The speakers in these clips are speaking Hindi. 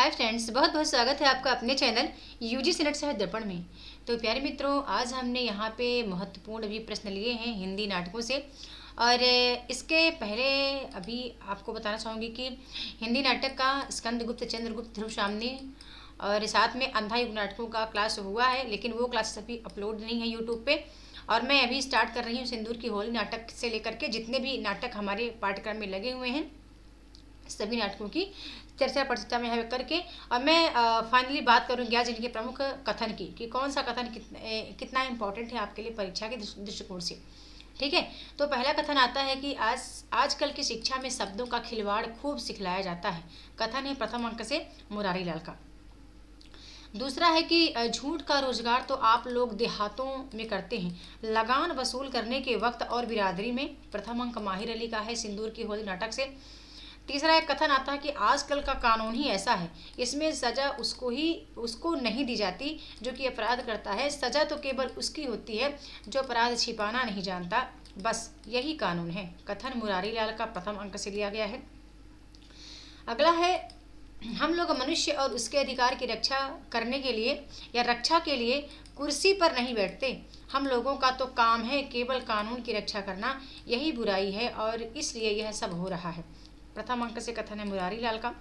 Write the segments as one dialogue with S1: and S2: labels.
S1: हाय फ्रेंड्स, बहुत बहुत स्वागत है आपका अपने चैनल यूजीसी नेट सहज दर्पण में। तो प्यारे मित्रों, आज हमने यहाँ पे महत्वपूर्ण भी प्रश्न लिए हैं हिंदी नाटकों से। और इसके पहले अभी आपको बताना चाहूँगी कि हिंदी नाटक का स्कंदगुप्त, चंद्रगुप्त, ध्रुवशामनी और साथ में अंधा युग नाटकों का क्लास हुआ है, लेकिन वो क्लासेस अभी अपलोड नहीं है यूट्यूब पे। और मैं अभी स्टार्ट कर रही हूँ सिंदूर की होली नाटक से लेकर के जितने भी नाटक हमारे पाठ्यक्रम में लगे हुए हैं सभी नाटकों की चर्चा परिचर्चा में है करके। और मैं फाइनली बात करूँगी आज इनके प्रमुख कथन की कि कौन सा कथन कितना इम्पोर्टेंट है आपके लिए परीक्षा के दृष्टिकोण से। ठीक है, तो पहला कथन आता है कि आजकल की शिक्षा में शब्दों का खिलवाड़ खूब सिखलाया जाता है। कथन है प्रथम अंक से मुरारी लाल का। दूसरा है कि झूठ का रोजगार तो आप लोग देहातों में करते हैं, लगान वसूल करने के वक्त और बिरादरी में। प्रथम अंक माहिर अली का है सिंदूर की होली नाटक से। तीसरा एक कथन आता है कि आजकल का कानून ही ऐसा है, इसमें सजा उसको नहीं दी जाती जो कि अपराध करता है, सजा तो केवल उसकी होती है जो अपराध छिपाना नहीं जानता। बस यही कानून है। कथन मुरारी लाल का प्रथम अंक से लिया गया है। अगला है, हम लोग मनुष्य और उसके अधिकार की रक्षा करने के लिए या रक्षा के लिए कुर्सी पर नहीं बैठते। हम लोगों का तो काम है केवल कानून की रक्षा करना, यही बुराई है और इसलिए यह सब हो रहा है। प्रथम अंक से कथन है मुरारी लाल का।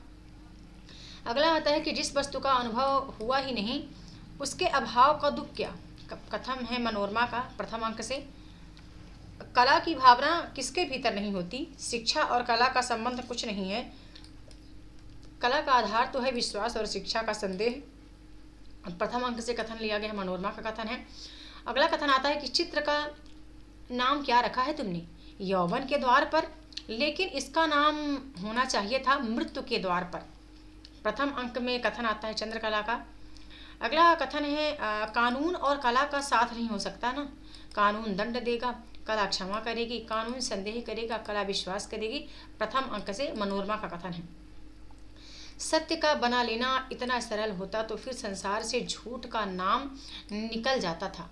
S1: अगला आता है कि जिस वस्तु का अनुभव हुआ ही नहीं उसके अभाव का दुख क्या। कथन है मनोरमा का प्रथम अंक से। कला की भावना किसके भीतर नहीं होती, शिक्षा और कला का संबंध कुछ नहीं है, कला का आधार तो है विश्वास और शिक्षा का संदेह। प्रथम अंक से कथन लिया गया मनोरमा का कथन है। अगला कथन आता है कि चित्र का नाम क्या रखा है तुमने, यौवन के द्वार पर, लेकिन इसका नाम होना चाहिए था मृत्यु के द्वार पर। प्रथम अंक में कथन आता है चंद्रकला का। अगला कथन है कानून और कला का साथ नहीं हो सकता ना। कानून दंड देगा, कला क्षमा करेगी, कानून संदेह करेगा, कला विश्वास करेगी। प्रथम अंक से मनोरमा का कथन है। सत्य का बना लेना इतना सरल होता तो फिर संसार से झूठ का नाम निकल जाता था।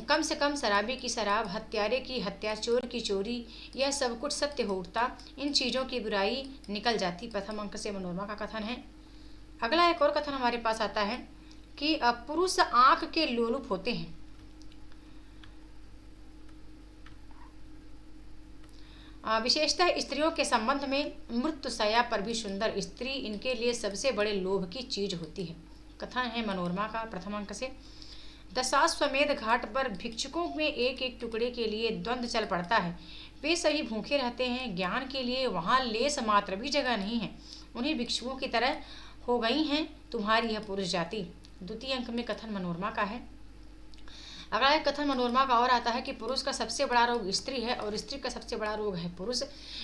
S1: कम से कम शराबी की शराब, हत्यारे की हत्या, चोर की चोरी, यह सब कुछ सत्य हो उठता, इन चीज़ों की बुराई निकल जाती। प्रथम अंक से मनोरमा का कथन है। अगला एक और कथन हमारे पास आता है कि पुरुष आंख के लोलुप होते हैं। विशेषतः स्त्रियों के संबंध में मृत्युशैया पर भी सुंदर स्त्री इनके लिए सबसे बड़े लोभ की चीज होती है। कथन है मनोरमा का प्रथम अंक से। दशाश्वमेध घाट पर भिक्षुकों में एक एक टुकड़े के लिए द्वंद्व चल पड़ता है। वे सभी भूखे रहते हैं, ज्ञान के लिए वहाँ लेस मात्र भी जगह नहीं है। उन्हीं भिक्षुओं की तरह हो गई हैं तुम्हारी यह पुरुष जाति। द्वितीय अंक में कथन मनोरमा का है। अगला एक कथन मनोरमा का और आता है कि पुरुष का सबसे बड़ा रोग स्त्री है और स्त्री का सबसे बड़ा रोग है पुरुष।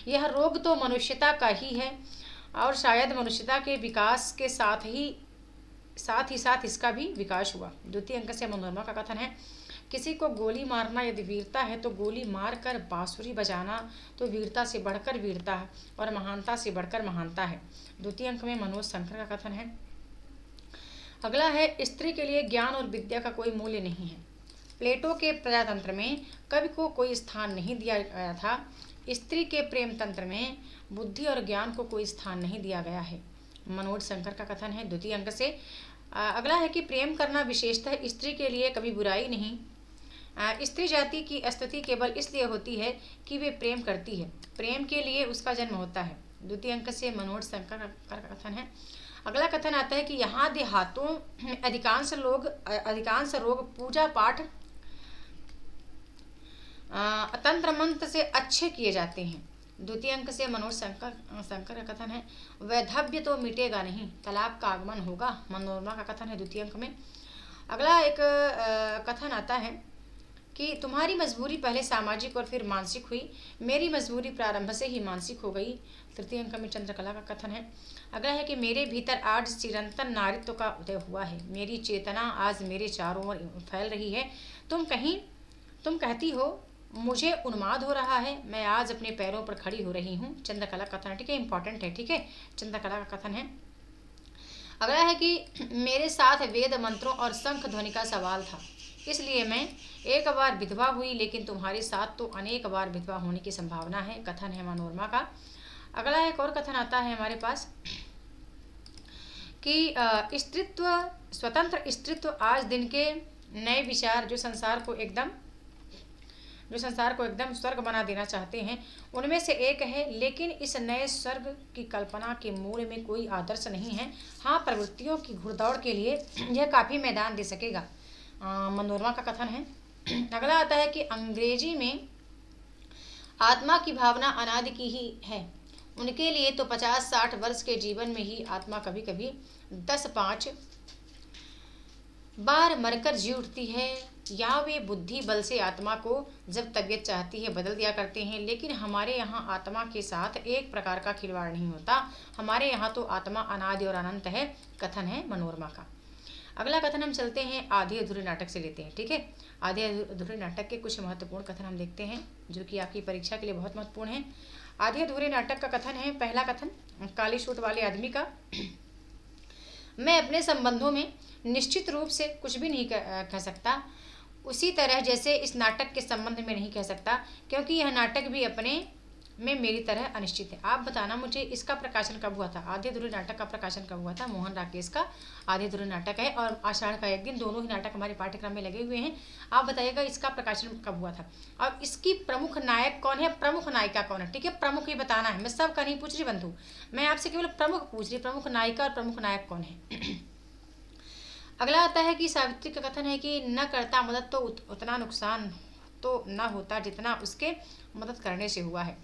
S1: यह रोग तो मनुष्यता का ही है और शायद मनुष्यता के विकास के साथ इसका भी विकास हुआ। द्वितीय अंक से मनोरमा का कथन है। किसी को गोली मारना यदि वीरता है तो गोली मार कर बांसुरी बजाना तो वीरता से बढ़कर वीरता है और महानता से बढ़कर महानता है। द्वितीय अंक में मनोज शंकर का कथन है। अगला है, स्त्री के लिए ज्ञान और विद्या का कोई मूल्य नहीं है। प्लेटो के प्रजातंत्र में कवि को कोई स्थान नहीं दिया गया था। स्त्री के प्रेम तंत्र में बुद्धि और ज्ञान को कोई स्थान नहीं दिया गया है। मनोज शंकर का कथन है द्वितीय अंक से। अगला है कि प्रेम करना विशेषतः स्त्री के लिए कभी बुराई नहीं। स्त्री जाति की स्तुति केवल इसलिए होती है कि वे प्रेम करती है, प्रेम के लिए उसका जन्म होता है। द्वितीय अंक से मनोज शंकर का कथन है। अगला कथन आता है कि यहाँ देहातों में अधिकांश रोग पूजा पाठ तंत्र मंत्र से अच्छे किए जाते हैं। द्वितीय अंक से मनोज शंकर का कथन है। वैधव्य तो मिटेगा नहीं, तालाब का आगमन होगा। मनोरमा का कथन है द्वितीय अंक में। अगला एक कथन आता है कि तुम्हारी मजबूरी पहले सामाजिक और फिर मानसिक हुई, मेरी मजबूरी प्रारंभ से ही मानसिक हो गई। तृतीय अंक में चंद्रकला का कथन है। अगला है कि मेरे भीतर आज चिरंतन नारित्व का उदय हुआ है, मेरी चेतना आज मेरे चारों ओर फैल रही है। तुम कहती हो मुझे उन्माद हो रहा है, मैं आज अपने पैरों पर खड़ी हो रही हूँ। चंद्रकला कथन, ठीक है, इंपॉर्टेंट है, ठीक है। चंद्रकला का कथन है। अगला है कि मेरे साथ वेद मंत्रों और शंख ध्वनि का सवाल था, इसलिए मैं एक बार विधवा हुई, लेकिन तुम्हारे साथ तो अनेक बार विधवा होने की संभावना है। कथन है मनोरमा का। अगला एक और कथन आता है हमारे पास कि स्त्रीत्व, स्वतंत्र स्त्रीत्व आज दिन के नए विचार जो संसार को एकदम स्वर्ग बना देना चाहते हैं, उनमें से एक है। लेकिन इस नए स्वर्ग की कल्पना के मूल में कोई आदर्श नहीं है। हाँ, प्रवृत्तियों की घुड़दौड़ के लिए यह काफ़ी मैदान दे सकेगा। मनोरमा का कथन है। अगला आता है कि अंग्रेजी में आत्मा की भावना अनादि की ही है। उनके लिए तो 50-60 वर्ष के जीवन में ही आत्मा कभी कभी 10-5 बार मरकर जी उठती है, या वे बुद्धि बल से आत्मा को जब तबीयत चाहती है बदल दिया करते हैं। लेकिन हमारे यहाँ आत्मा के साथ एक प्रकार का खिलवाड़ नहीं होता। हमारे यहाँ तो आत्मा अनादि और अनंत है। कथन है मनोरमा का। अगला कथन हम चलते हैं आधे अधूरे नाटक से लेते हैं। ठीक है, आधे अधूरे नाटक के कुछ महत्वपूर्ण कथन हम देखते हैं जो कि आपकी परीक्षा के लिए बहुत महत्वपूर्ण है। आधे अधूरे नाटक का कथन है। पहला कथन काली सूट वाले आदमी का। मैं अपने संबंधों में निश्चित रूप से कुछ भी नहीं कह सकता, उसी तरह जैसे इस नाटक के संबंध में नहीं कह सकता, क्योंकि यह नाटक भी अपने में मेरी तरह अनिश्चित है। आप बताना मुझे इसका प्रकाशन कब हुआ था। आधे अधूरे नाटक का प्रकाशन कब हुआ था। मोहन राकेश का आधे अधूरे नाटक है और आषाढ़ का एक दिन, दोनों ही नाटक हमारे पाठ्यक्रम में लगे हुए हैं। आप बताइएगा इसका प्रकाशन कब हुआ था और इसकी प्रमुख नायक कौन है, प्रमुख नायिका कौन है। ठीक है, प्रमुख ही बताना है, मैं सबका नहीं पूछ रही बंधु, मैं आपसे केवल प्रमुख पूछ रही, प्रमुख नायिका और प्रमुख नायक कौन है। अगला आता है कि सावित्री का कथन है कि न करता मदद तो उतना नुकसान तो न होता जितना उसके मदद करने से हुआ है।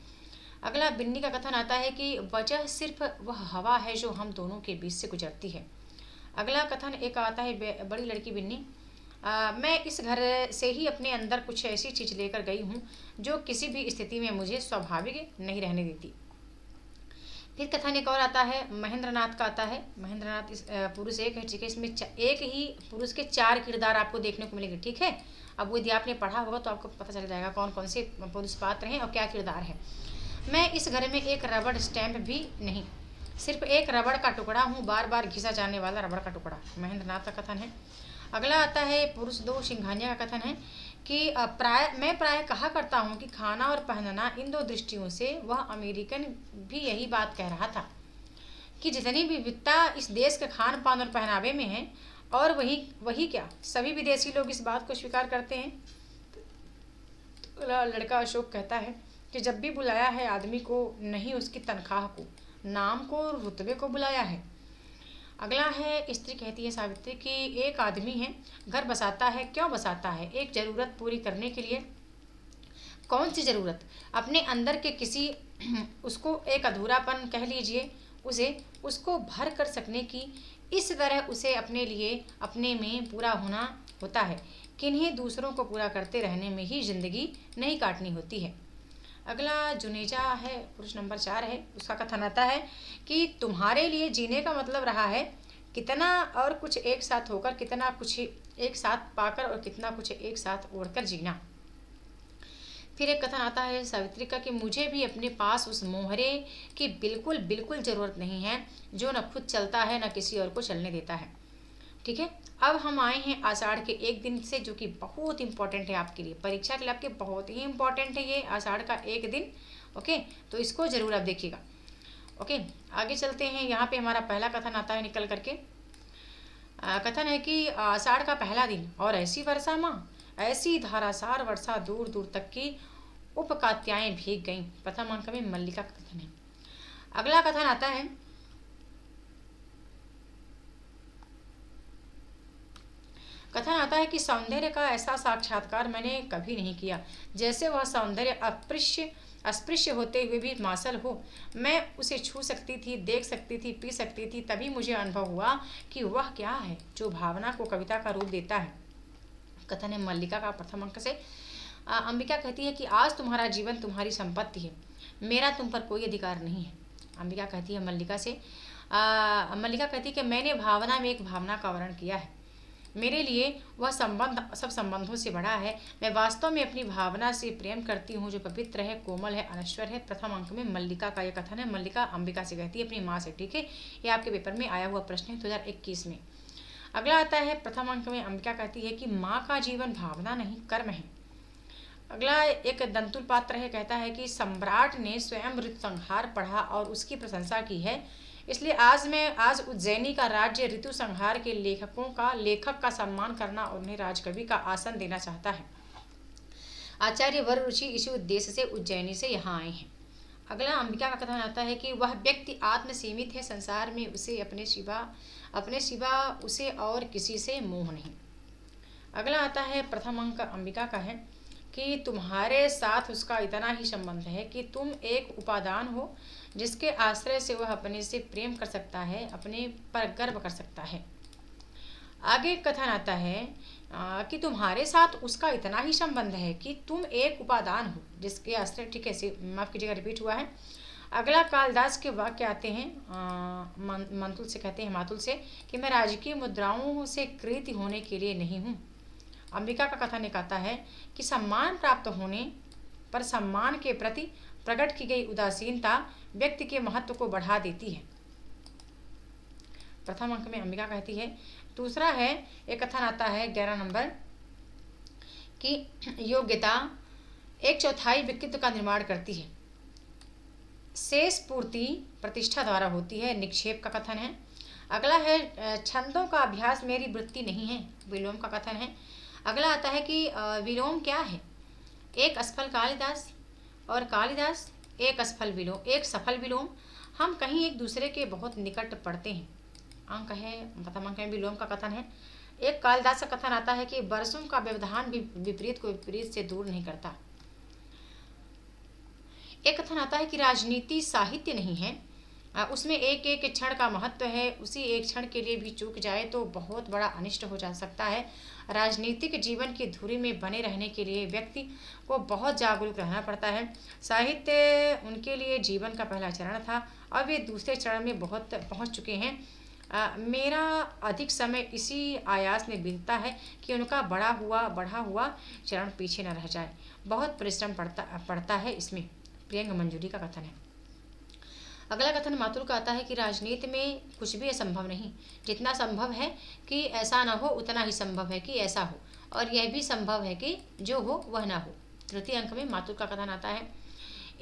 S1: अगला बिन्नी का कथन आता है कि वजह सिर्फ वह हवा है जो हम दोनों के बीच से गुजरती है। अगला कथन एक आता है बड़ी लड़की बिन्नी। मैं इस घर से ही अपने अंदर कुछ ऐसी चीज़ लेकर गई हूँ जो किसी भी स्थिति में मुझे स्वाभाविक नहीं रहने देती। फिर कथन एक और आता है महेंद्रनाथ का आता है। महेंद्रनाथ इस पुरुष एक है। ठीक है, इसमें एक ही पुरुष के 4 किरदार आपको देखने को मिलेंगे। ठीक है, अब वो यदि आपने पढ़ा होगा तो आपको पता चल जाएगा कौन कौन से पुरुष पात्र हैं और क्या किरदार है। मैं इस घर में एक रबड़ स्टैंप भी नहीं, सिर्फ एक रबड़ का टुकड़ा हूँ, बार बार घिसा जाने वाला रबड़ का टुकड़ा। महेंद्रनाथ का कथन है। अगला आता है पुरुष 2 सिंघानिया का कथन है कि मैं प्राय कहा करता हूँ कि खाना और पहनना, इन 2 दृष्टियों से वह अमेरिकन भी यही बात कह रहा था कि जितनी विविधता इस देश के खान पान और पहनावे में है, और वही क्या सभी विदेशी लोग इस बात को स्वीकार करते हैं। लड़का अशोक कहता है कि जब भी बुलाया है आदमी को, नहीं उसकी तनख्वाह को, नाम को, रुतबे को बुलाया है। अगला है स्त्री कहती है सावित्री कि एक आदमी है, घर बसाता है, क्यों बसाता है, एक ज़रूरत पूरी करने के लिए। कौन सी ज़रूरत, अपने अंदर के किसी उसको एक अधूरापन कह लीजिए, उसको भर कर सकने की। इस तरह उसे अपने लिए अपने में पूरा होना होता है, किन्हीं दूसरों को पूरा करते रहने में ही ज़िंदगी नहीं काटनी होती है। अगला जुनेजा है, पुरुष नंबर 4 है। उसका कथन आता है कि तुम्हारे लिए जीने का मतलब रहा है कितना और कुछ एक साथ होकर, कितना कुछ एक साथ पाकर और कितना कुछ एक साथ ओढ़कर जीना। फिर एक कथन आता है सावित्री का कि मुझे भी अपने पास उस मोहरे की बिल्कुल बिल्कुल ज़रूरत नहीं है जो न खुद चलता है न किसी और को चलने देता है। ठीक है, अब हम आए हैं आषाढ़ के एक दिन से, जो कि बहुत इंपॉर्टेंट है आपके लिए, परीक्षा के लिए आपके बहुत ही इंपॉर्टेंट है ये आषाढ़ का एक दिन। ओके, तो इसको जरूर आप देखिएगा। ओके, आगे चलते हैं। यहाँ पे हमारा पहला कथन आता है निकल करके। कथन है कि आषाढ़ का पहला दिन और ऐसी वर्षा माँ, ऐसी धारासार वर्षा दूर दूर तक की उपकात्याएं भीग गईं। प्रथम अंक में मल्लिका का कथन है। अगला कथन आता है कि सौंदर्य का ऐसा साक्षात्कार मैंने कभी नहीं किया जैसे वह सौंदर्य अस्पृश्य होते हुए भी मासल हो। मैं उसे छू सकती थी, देख सकती थी, पी सकती थी, तभी मुझे अनुभव हुआ कि वह क्या है जो भावना को कविता का रूप देता है। कथन है मल्लिका का प्रथम अंक से। अंबिका कहती है कि आज तुम्हारा जीवन तुम्हारी संपत्ति है, मेरा तुम पर कोई अधिकार नहीं है। अंबिका कहती है मल्लिका से। मल्लिका कहती है कि मैंने भावना में एक भावना का वर्णन किया है, मेरे लिए वह संबंध सब संबंधों से बड़ा है। मैं वास्तव में अपनी भावना से प्रेम करती हूँ जो पवित्र है, कोमल है, अनश्वर है। प्रथम अंक में मल्लिका का यह कथन है। मल्लिका अंबिका से कहती है अपनी माँ से। ठीक है, ये आपके पेपर में आया हुआ प्रश्न है 2021 में। अगला आता है प्रथम अंक में अंबिका कहती है कि माँ का जीवन भावना नहीं कर्म है। अगला एक दंतुल पात्र है, कहता है कि सम्राट ने स्वयं ऋतु संहार पढ़ा और उसकी प्रशंसा की है। इसलिए आज उज्जैनी का राज्य ऋतु संहार के लेखक का सम्मान करना और उन्हें राजकवि का आसन देना चाहता है। आचार्य वर ऋषि इसी उद्देश्य से उज्जैनी से यहाँ आए हैं। अगला अंबिका का कथन आता है कि वह व्यक्ति आत्म सीमित है, संसार में उसे अपने सिवा उसे और किसी से मोह नहीं। अगला आता है प्रथम अंक अंबिका का है कि तुम्हारे साथ उसका इतना ही संबंध है कि तुम एक उपादान हो जिसके आश्रय से वह अपने से प्रेम कर सकता है, अपने पर गर्व कर सकता है। आगे कथन आता है कि तुम्हारे साथ उसका इतना ही संबंध है कि तुम एक उपादान हो जिसके आश्रय, ठीक है, माफ कीजिएगा रिपीट हुआ है। अगला कालिदास के वाक्य आते हैं मंतुल से, कहते हैं मातुल से कि मैं राजकीय मुद्राओं से कृत होने के लिए नहीं हूँ। अंबिका का कथन एक आता है कि सम्मान प्राप्त होने पर सम्मान के प्रति प्रकट की गई उदासीनता व्यक्ति के महत्व को बढ़ा देती है। प्रथम अंक में अंबिका कहती है। दूसरा है, एक कथन आता है 11 नंबर कि योग्यता 1/4 व्यक्तित्व का निर्माण करती है, शेष पूर्ति प्रतिष्ठा द्वारा होती है, निक्षेप का कथन है। अगला है छंदों का अभ्यास मेरी वृत्ति नहीं है, विलोम का कथन है। अगला आता है कि विलोम क्या है, एक असफल कालिदास और कालिदास एक सफल विलोम, हम कहीं एक दूसरे के बहुत निकट पड़ते हैं। अंक है प्रथम अंक में विलोम का कथन है। एक कालिदास का कथन आता है कि वर्षों का व्यवधान भी विपरीत को विपरीत से दूर नहीं करता। एक कथन आता है कि राजनीति साहित्य नहीं है, उसमें एक एक क्षण का महत्व है, उसी एक क्षण के लिए भी चूक जाए तो बहुत बड़ा अनिष्ट हो जा सकता है। राजनीतिक जीवन की धुरी में बने रहने के लिए व्यक्ति को बहुत जागरूक रहना पड़ता है। साहित्य उनके लिए जीवन का पहला चरण था और वे दूसरे चरण में बहुत पहुंच चुके हैं। मेरा अधिक समय इसी आयास में बीतता है कि उनका बढ़ा हुआ चरण पीछे न रह जाए। बहुत परिश्रम पड़ता है इसमें। प्रियंक मंजूरी का कथन है। अगला कथन मातुल का आता है कि राजनीति में कुछ भी असंभव नहीं, जितना संभव है कि ऐसा न हो उतना ही संभव है कि ऐसा हो, और यह भी संभव है कि जो हो वह ना हो। तृतीय अंक में मातुल का कथन आता है।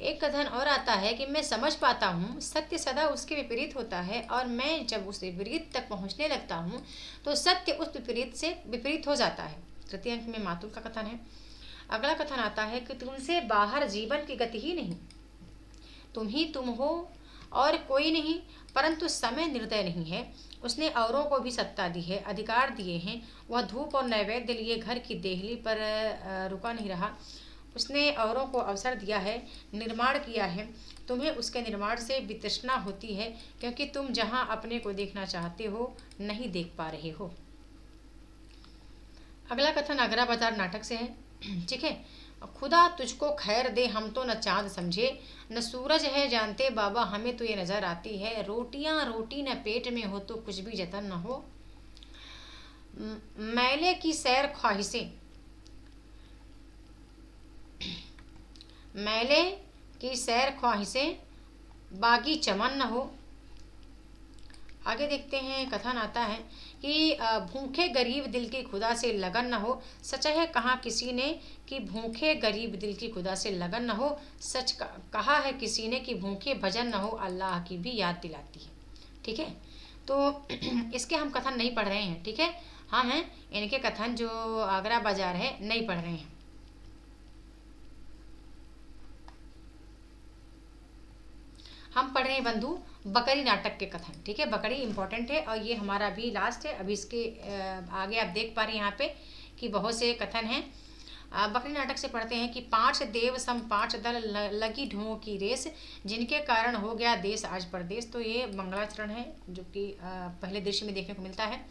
S1: एक कथन और आता है कि मैं समझ पाता हूँ सत्य सदा उसके विपरीत होता है, और मैं जब उस विपरीत तक पहुँचने लगता हूँ तो सत्य उस विपरीत से विपरीत हो जाता है। तृतीय अंक में मातुल का कथन है। अगला कथन आता है कि तुमसे बाहर जीवन की गति ही नहीं, तुम ही तुम हो और कोई नहीं, परंतु समय निर्दय नहीं है। उसने औरों को भी सत्ता दी है, अधिकार दिए हैं। वह धूप और नैवेद्य लिए घर की देहली पर रुका नहीं रहा। उसने औरों को अवसर दिया है, निर्माण किया है। तुम्हें उसके निर्माण से वितृष्णा होती है क्योंकि तुम जहां अपने को देखना चाहते हो नहीं देख पा रहे हो। अगला कथन आगरा बाजार नाटक से है, ठीक है। खुदा तुझको खैर दे, हम तो न चांद समझे न सूरज है जानते बाबा, हमें तो ये नजर आती है। रोटियां रोटी न पेट में हो तो कुछ भी जतन न हो। मैले की सैर ख्वाहिशें, मैले की सैर ख्वाहिशें बागी चमन न हो। आगे देखते हैं, कथन आता है कि भूखे गरीब दिल की खुदा से लगन न हो। सच है कहा किसी ने कि भूखे गरीब दिल की खुदा से लगन न हो। सच कहा है किसी ने कि भूखे भजन न हो, अल्लाह की भी याद दिलाती है। ठीक है, तो इसके हम कथन नहीं पढ़ रहे हैं, ठीक है। हम हैं इनके कथन जो आगरा बाजार है नहीं पढ़ रहे हैं। हम पढ़ रहे हैं बंधु बकरी नाटक के कथन, ठीक है। बकरी इंपॉर्टेंट है और ये हमारा भी लास्ट है। अभी इसके आगे आप देख पा रहे हैं यहाँ पे कि बहुत से कथन हैं। बकरी नाटक से पढ़ते हैं कि 5 देव सम 5 दल लगी ढों की रेस, जिनके कारण हो गया देश आज परदेश। तो ये मंगलाचरण है जो कि पहले दृश्य में देखने को मिलता है।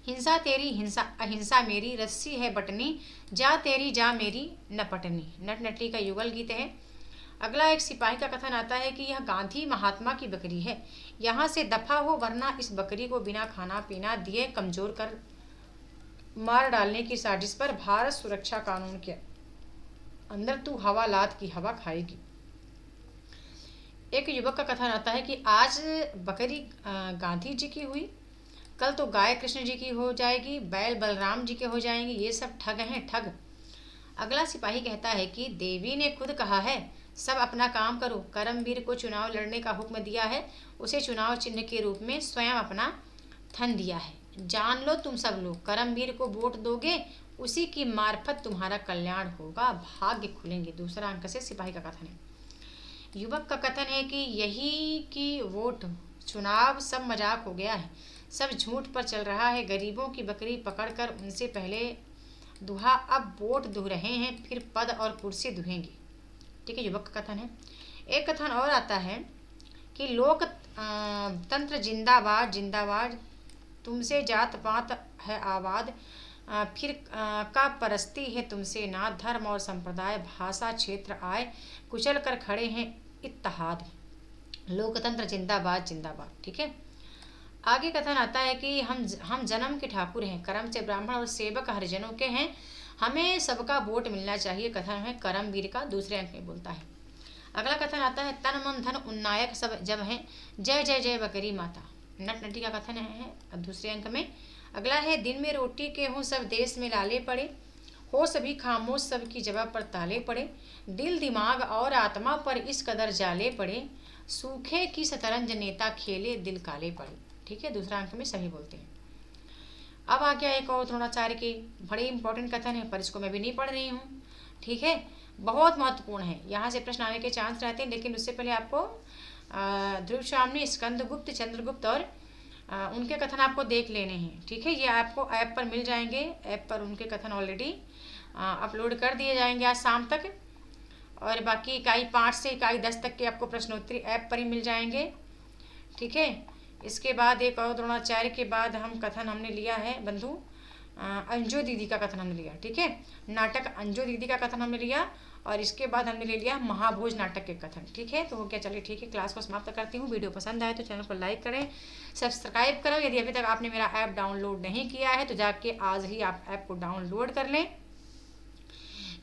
S1: हिंसा तेरी हिंसा अहिंसा मेरी, रस्सी है बटनी जा तेरी जा मेरी न पटनी। नट नटली का युगल गीत है। अगला एक सिपाही का कथन आता है कि यह गांधी महात्मा की बकरी है, यहाँ से दफा हो वरना इस बकरी को बिना खाना पीना दिए कमजोर कर मार डालने की साजिश पर भारत सुरक्षा कानून के अंदर तू हवालात की हवा खाएगी। एक युवक का कथन आता है कि आज बकरी गांधी जी की हुई, कल तो गाय कृष्ण जी की हो जाएगी, बैल बलराम जी के हो जाएंगे, ये सब ठग हैं ठग। अगला सिपाही कहता है कि देवी ने खुद कहा है सब अपना काम करो, करमवीर को चुनाव लड़ने का हुक्म दिया है, उसे चुनाव चिन्ह के रूप में स्वयं अपना थन दिया है। जान लो तुम सब लोग, करमवीर को वोट दोगे, उसी की मार्फत तुम्हारा कल्याण होगा, भाग्य खुलेंगे। दूसरा अंक से सिपाही का कथन है। युवक का कथन है कि यही की वोट चुनाव सब मजाक हो गया है, सब झूठ पर चल रहा है। गरीबों की बकरी पकड़कर उनसे पहले दुहा, अब वोट दुह रहे हैं, फिर पद और कुर्सी दुहेंगे। ठीक है, युवक का कथन है। एक कथन और आता है कि लोक तंत्र जिंदाबाद जिंदाबाद, तुमसे जात पात है आबाद, फिर का परस्ती है तुमसे ना, धर्म और संप्रदाय भाषा क्षेत्र आए, कुचल कर खड़े हैं इत्तेहाद। लोकतंत्र जिंदाबाद जिंदाबाद। ठीक है, आगे कथन आता है कि हम जन्म के ठाकुर हैं, कर्म से ब्राह्मण और सेवक हरिजनों के हैं, हमें सबका वोट मिलना चाहिए। कथन है करमवीर का, दूसरे अंक में बोलता है। अगला कथन आता है तन मन धन उन्नायक सब जब है, जय जय जय बकरी माता। नट नटी का कथन है अब दूसरे अंक में। अगला है दिन में रोटी के हों सब देश में लाले पड़े, हो सभी खामोश सबकी जगह पर ताले पड़े, दिल दिमाग और आत्मा पर इस कदर जाले पड़े, सूखे की शतरंज नेता खेले दिल काले पड़े। ठीक है, दूसरा अंक में सभी बोलते हैं। अब आ गया एक और द्रोणाचार्य के बड़े इंपॉर्टेंट कथन है, पर इसको मैं भी नहीं पढ़ रही हूँ। ठीक है, बहुत महत्वपूर्ण है, यहाँ से प्रश्न आने के चांस रहते हैं, लेकिन उससे पहले आपको ध्रुवशामनी, स्कंदगुप्त, चंद्रगुप्त और उनके कथन आपको देख लेने हैं। ठीक है, ये आपको ऐप पर मिल जाएंगे, ऐप पर उनके कथन ऑलरेडी अपलोड कर दिए जाएंगे आज शाम तक, और बाकी इकाई 5 से इकाई 10 तक के आपको प्रश्नोत्तरी ऐप पर ही मिल जाएंगे। ठीक है, इसके बाद एक और द्रोणाचार्य के बाद हम कथन हमने लिया है बंधु अंजो दीदी का कथन हमने लिया। ठीक है, नाटक अंजो दीदी का कथन हमने लिया, और इसके बाद हमने ले लिया महाभोज नाटक के कथन। ठीक है, तो हो गया, चलिए ठीक है, क्लास को समाप्त करती हूँ। वीडियो पसंद आए तो चैनल को लाइक करें, सब्सक्राइब करो। यदि अभी तक आपने मेरा ऐप डाउनलोड नहीं किया है तो जाके आज ही आप ऐप को डाउनलोड कर लें,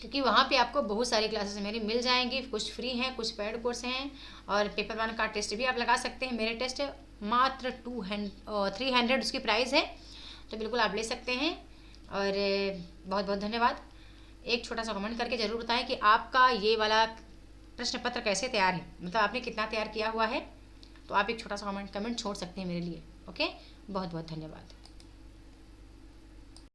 S1: क्योंकि वहाँ पे आपको बहुत सारी क्लासेस मेरी मिल जाएंगी, कुछ फ्री हैं, कुछ पेड कोर्स हैं, और पेपर 1 का टेस्ट भी आप लगा सकते हैं। मेरे टेस्ट मात्र 300 उसकी प्राइस है, तो बिल्कुल आप ले सकते हैं। और बहुत बहुत धन्यवाद। एक छोटा सा कमेंट करके ज़रूर बताएं कि आपका ये वाला प्रश्न पत्र कैसे तैयार है, मतलब आपने कितना तैयार किया हुआ है, तो आप एक छोटा सा कमेंट छोड़ सकते हैं मेरे लिए। ओके, बहुत बहुत धन्यवाद।